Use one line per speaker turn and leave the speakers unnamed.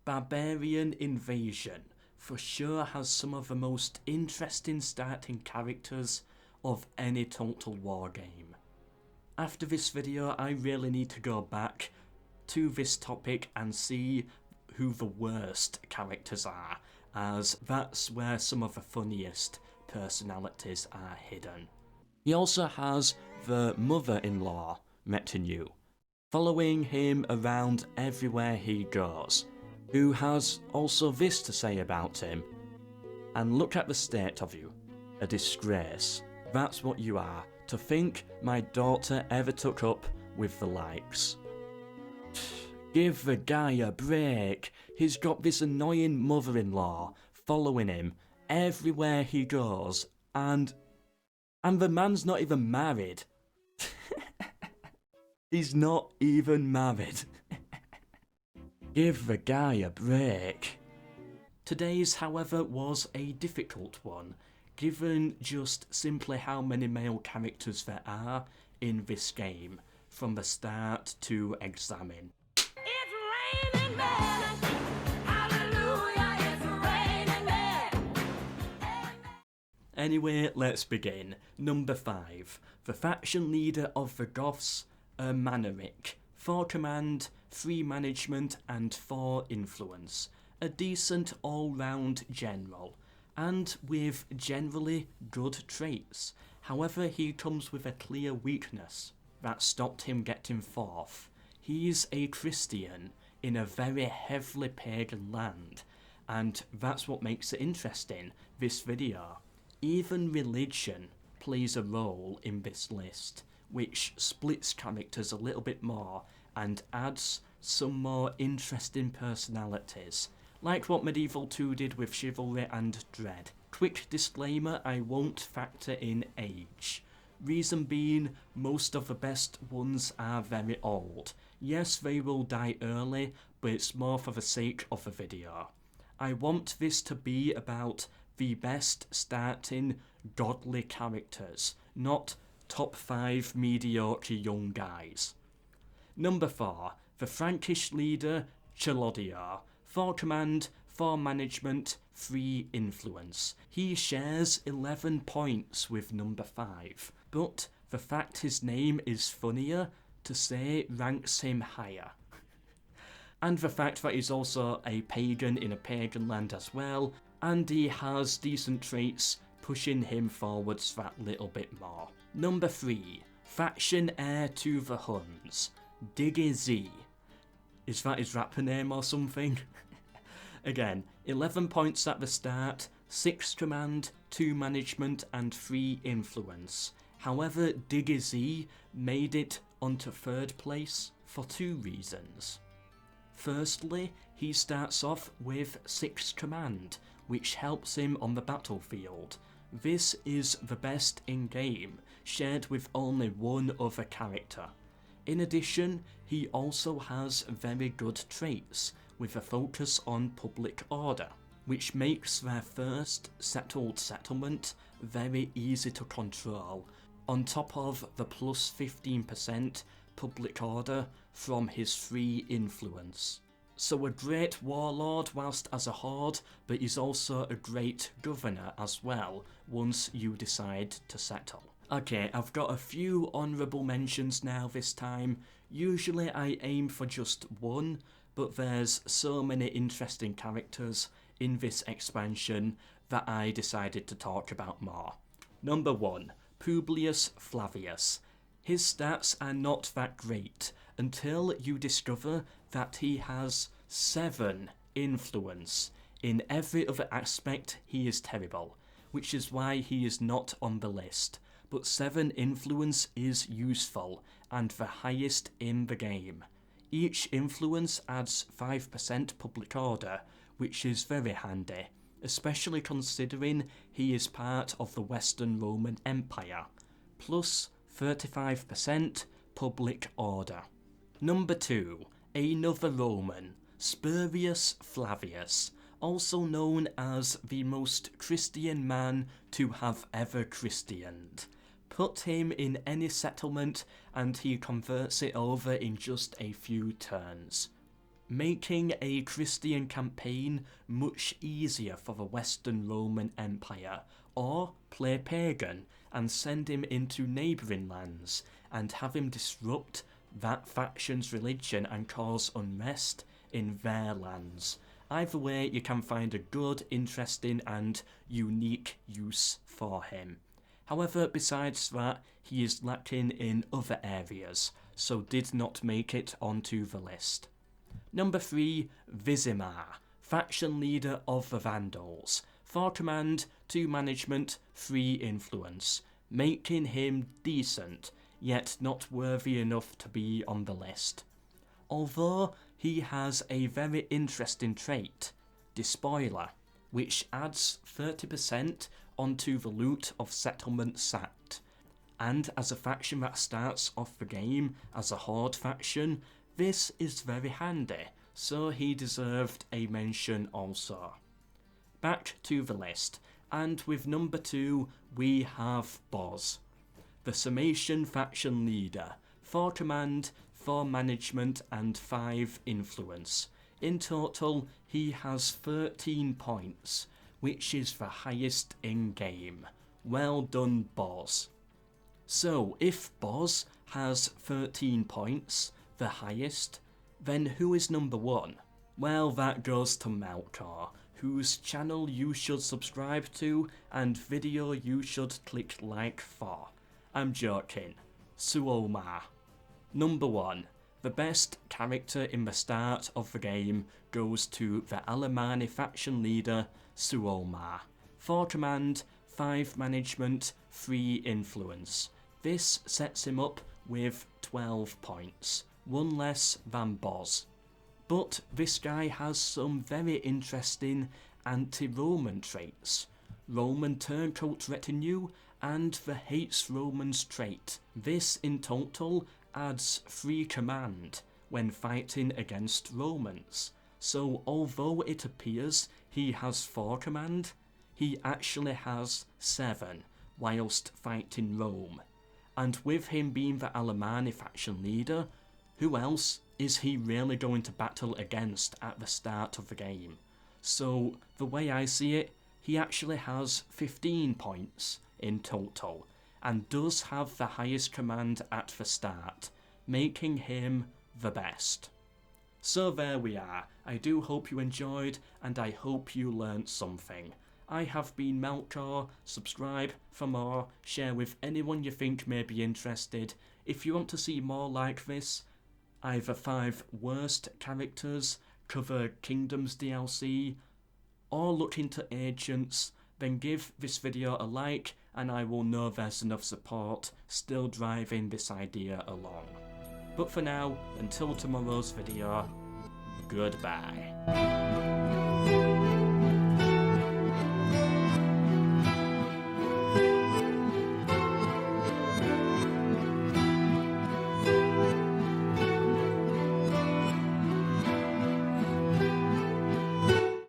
Barbarian Invasion for sure has some of the most interesting starting characters of any Total War game. After this video, I really need to go back to this topic and see who the worst characters are, as that's where some of the funniest personalities are hidden. He also has the mother-in-law retinue, following him around everywhere he goes, who has also this to say about him: "And look at the state of you, a disgrace. That's what you are, to think my daughter ever took up with the likes." Give the guy a break. He's got this annoying mother-in-law following him everywhere he goes, and the man's not even married. He's not even married. Give the guy a break. Today's, however, was a difficult one, given just simply how many male characters there are in this game, from the start to examine.
It's raining men. Hallelujah, it's raining men.
Anyway, let's begin. Number 5. The faction leader of the Goths, Maneric. 4 command, 3 management and 4 influence. A decent all-round general, and with generally good traits. However, he comes with a clear weakness that stopped him getting 4th. He's a Christian in a very heavily pagan land, and that's what makes it interesting, this video. Even religion plays a role in this list, which splits characters a little bit more and adds some more interesting personalities, like what Medieval 2 did with Chivalry and Dread. Quick disclaimer, I won't factor in age. Reason being, most of the best ones are very old. Yes, they will die early, but it's more for the sake of the video. I want this to be about the best starting godly characters, not top 5 mediocre young guys. Number 4. The Frankish leader, Chalodior. 4 command, 4 management, 3 influence. He shares 11 points with number 5, but the fact his name is funnier to say ranks him higher. And the fact that he's also a pagan in a pagan land as well, and he has decent traits pushing him forwards that little bit more. Number 3. Faction heir to the Huns, Digizy. Is that his rapper name or something? Again, 11 points at the start, 6 command, 2 management and 3 influence. However, Digizy made it onto 3rd place for 2 reasons. Firstly, he starts off with 6 command, which helps him on the battlefield. This is the best in game, shared with only one other character. In addition, he also has very good traits, with a focus on public order, which makes their first settled settlement very easy to control, on top of the plus 15% public order from his 3 influence. So a great warlord whilst as a horde, but he's also a great governor as well, once you decide to settle. Okay, I've got a few honourable mentions now this time. Usually I aim for just 1, but there's so many interesting characters in this expansion that I decided to talk about more. Number 1, Publius Flavius. His stats are not that great until you discover that he has 7 influence. In every other aspect he is terrible, which is why he is not on the list. But 7 influence is useful and the highest in the game. Each influence adds 5% public order, which is very handy, especially considering he is part of the Western Roman Empire, plus 35% public order. Number 2, another Roman, Spurius Flavius, also known as the most Christian man to have ever Christianed. Put him in any settlement and he converts it over in just a few turns. making a Christian campaign much easier for the Western Roman Empire, or play pagan and send him into neighbouring lands and have him disrupt that faction's religion and cause unrest in their lands. Either way, you can find a good, interesting and unique use for him. However, besides that, he is lacking in other areas, so did not make it onto the list. Number 3, Visimar, faction leader of the Vandals. 4 command, 2 management, 3 influence, making him decent, yet not worthy enough to be on the list. Although he has a very interesting trait, Despoiler, which adds 30% onto the loot of settlement sacked. And as a faction that starts off the game as a horde faction, this is very handy, so he deserved a mention also. Back to the list, and with number 2 we have Boz, the Summation faction leader, 4 command, 4 management and 5 influence. In total he has 13 points, which is the highest in game. Well done, Boz. So if Boz has 13 points, the highest, then who is number 1? Well, that goes to MELKOR, whose channel you should subscribe to and video you should click like for. I'm joking. Omar. Number 1. The best character in the start of the game goes to the Alemanni faction leader, Omar. 4 command, 5 management, 3 influence. This sets him up with 12 points, 1 less than Boz. But this guy has some very interesting anti-Roman traits. Roman turncoat retinue and the hates Romans trait. This in total adds 3 command when fighting against Romans. So although it appears he has 4 command, he actually has 7 whilst fighting Rome. And with him being the Alemanni faction leader, who else is he really going to battle against at the start of the game? So the way I see it, he actually has 15 points in total, and does have the highest command at the start, making him the best. So there we are. I do hope you enjoyed, and I hope you learnt something. I have been MELKOR. Subscribe for more, share with anyone you think may be interested. If you want to see more like this, either 5 worst characters, cover Kingdoms DLC, or look into agents, then give this video a like and I will know there's enough support still driving this idea along. But for now, until tomorrow's video, goodbye.